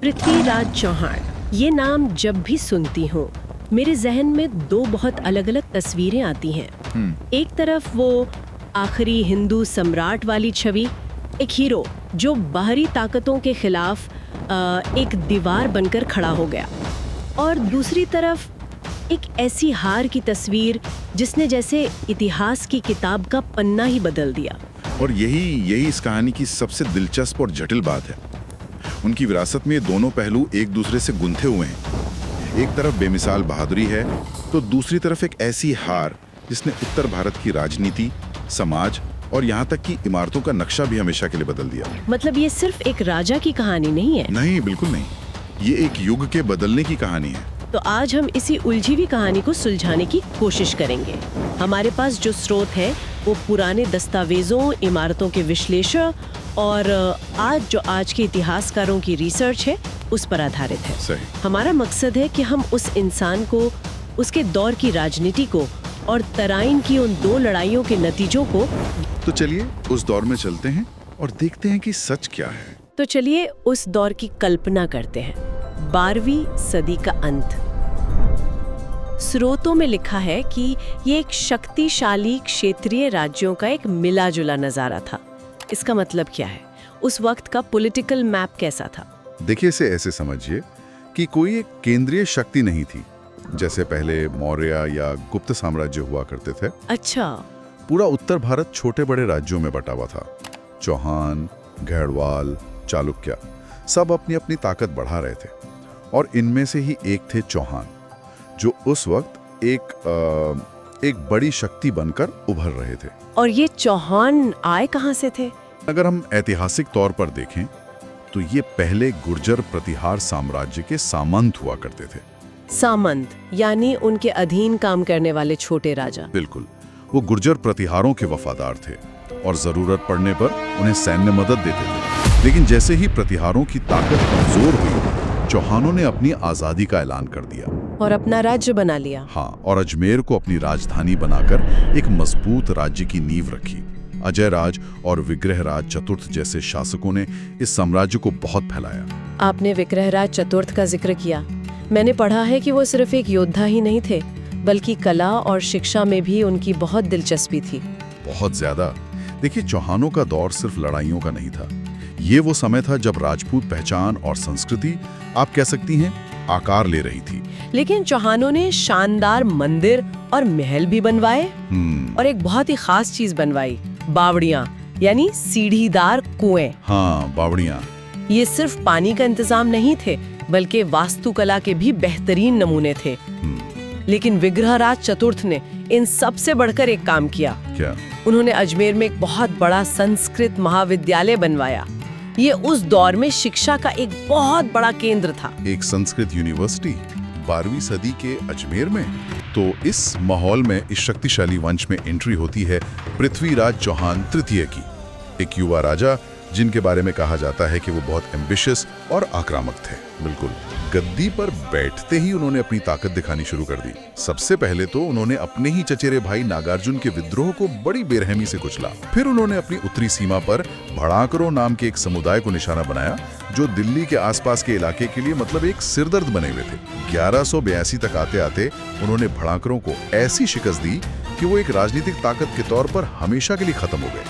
पृथ्वीराज चौहान, ये नाम जब भी सुनती हूँ मेरे जहन में दो बहुत अलग अलग तस्वीरें आती हैं। एक तरफ वो आखिरी हिंदू सम्राट वाली छवि, एक हीरो जो बाहरी ताकतों के खिलाफ एक दीवार बनकर खड़ा हो गया, और दूसरी तरफ एक ऐसी हार की तस्वीर जिसने जैसे इतिहास की किताब का पन्ना ही बदल दिया। और यही इस कहानी की सबसे दिलचस्प और जटिल बात है। उनकी विरासत में दोनों पहलू एक दूसरे से गुंथे हुए हैं। एक तरफ बेमिसाल बहादुरी है, तो दूसरी तरफ एक ऐसी हार जिसने उत्तर भारत की राजनीति, समाज और यहाँ तक कि इमारतों का नक्शा भी हमेशा के लिए बदल दिया। मतलब ये सिर्फ एक राजा की कहानी नहीं है? नहीं, बिल्कुल नहीं। ये एक युग के बदलने की कहानी है। तो आज हम इसी उलझी हुई कहानी को सुलझाने की कोशिश करेंगे। हमारे पास जो स्रोत है वो पुराने दस्तावेजों, इमारतों के विश्लेषण और आज के इतिहासकारों की रिसर्च है, उस पर आधारित है। सही। हमारा मकसद है कि हम उस इंसान को, उसके दौर की राजनीति को और तराइन की उन दो लड़ाइयों के नतीजों को। तो चलिए उस दौर में चलते हैं और देखते हैं कि सच क्या है। तो चलिए उस दौर की कल्पना करते हैं। 12वीं सदी का अंत। स्रोतों में लिखा है कि ये एक शक्तिशाली क्षेत्रीय राज्यों का एक मिला जुला नजारा था। इसका मतलब क्या है? उस वक्त का पॉलिटिकल मैप कैसा था? देखिए, इसे ऐसे समझिए कि कोई एक केंद्रीय शक्ति नहीं थी, जैसे पहले मौर्य या गुप्त साम्राज्य हुआ करते थे। अच्छा। पूरा उत्तर भारत छोटे बड़े राज्यों में बटा हुआ था। चौहान, घेरवाल, चालुक्य सब अपनी अपनी ताकत बढ़ा रहे थे, और इनमें से ही एक थे चौहान, जो उस वक्त एक बड़ी शक्ति बनकर उभर रहे थे। और ये चौहान आए कहाँ से थे? अगर हम ऐतिहासिक तौर पर देखें तो ये पहले गुर्जर प्रतिहार साम्राज्य के सामंत हुआ करते थे। सामंत यानी उनके अधीन काम करने वाले छोटे राजा। बिल्कुल। वो गुर्जर प्रतिहारों के वफादार थे और जरूरत पड़ने पर उन्हें सैन्य मदद देते थे। लेकिन जैसे ही प्रतिहारों की ताकत कमजोर हुई, चौहानों ने अपनी आजादी का ऐलान कर दिया और अपना राज्य बना लिया। हाँ, और अजमेर को अपनी राजधानी बनाकर एक मजबूत राज्य की नींव रखी। अजय राज और विग्रहराज चतुर्थ जैसे शासकों ने इस साम्राज्य को बहुत फैलाया। आपने विग्रहराज चतुर्थ का जिक्र किया। मैंने पढ़ा है कि वो सिर्फ एक योद्धा ही नहीं थे, बल्कि कला और शिक्षा में भी उनकी बहुत दिलचस्पी थी। बहुत ज्यादा। देखिए, चौहानों का दौर सिर्फ लड़ाइयों का नहीं था। ये वो समय था जब राजपूत पहचान और संस्कृति, आप कह सकती हैं, आकार ले रही थी। लेकिन चौहानों ने शानदार मंदिर और महल भी बनवाए, और एक बहुत ही खास चीज बनवाई, बावड़ियां, यानी सीढ़ीदार कुएं। हाँ, बावड़ियां। ये सिर्फ पानी का इंतजाम नहीं थे, बल्कि वास्तुकला के भी बेहतरीन नमूने थे। लेकिन विग्रहराज चतुर्थ ने इन सब से बढ़कर एक काम किया। क्या? उन्होंने अजमेर में एक बहुत बड़ा संस्कृत महाविद्यालय बनवाया। ये उस दौर में शिक्षा का एक बहुत बड़ा केंद्र था। एक संस्कृत यूनिवर्सिटी 12वीं सदी के अजमेर में। तो इस माहौल में इस शक्तिशाली वंश में एंट्री होती है पृथ्वीराज चौहान तृतीय की, एक युवा राजा जिनके बारे में कहा जाता है कि वो बहुत एम्बिशियस और आक्रामक थे। बिल्कुल। गद्दी पर बैठते ही उन्होंने अपनी ताकत दिखानी शुरू कर दी। सबसे पहले तो उन्होंने अपने ही चचेरे भाई नागार्जुन के विद्रोह को बड़ी बेरहमी से कुचला। फिर उन्होंने अपनी उत्तरी सीमा पर भड़ाकरों नाम के एक समुदाय को निशाना बनाया, जो दिल्ली के आसपास के इलाके के लिए मतलब एक सिरदर्द बने हुए थे। 1182 तक आते आते उन्होंने भड़ाकरों को ऐसी शिकस्त दी कि वो एक राजनीतिक ताकत के तौर पर हमेशा के लिए खत्म हो गए।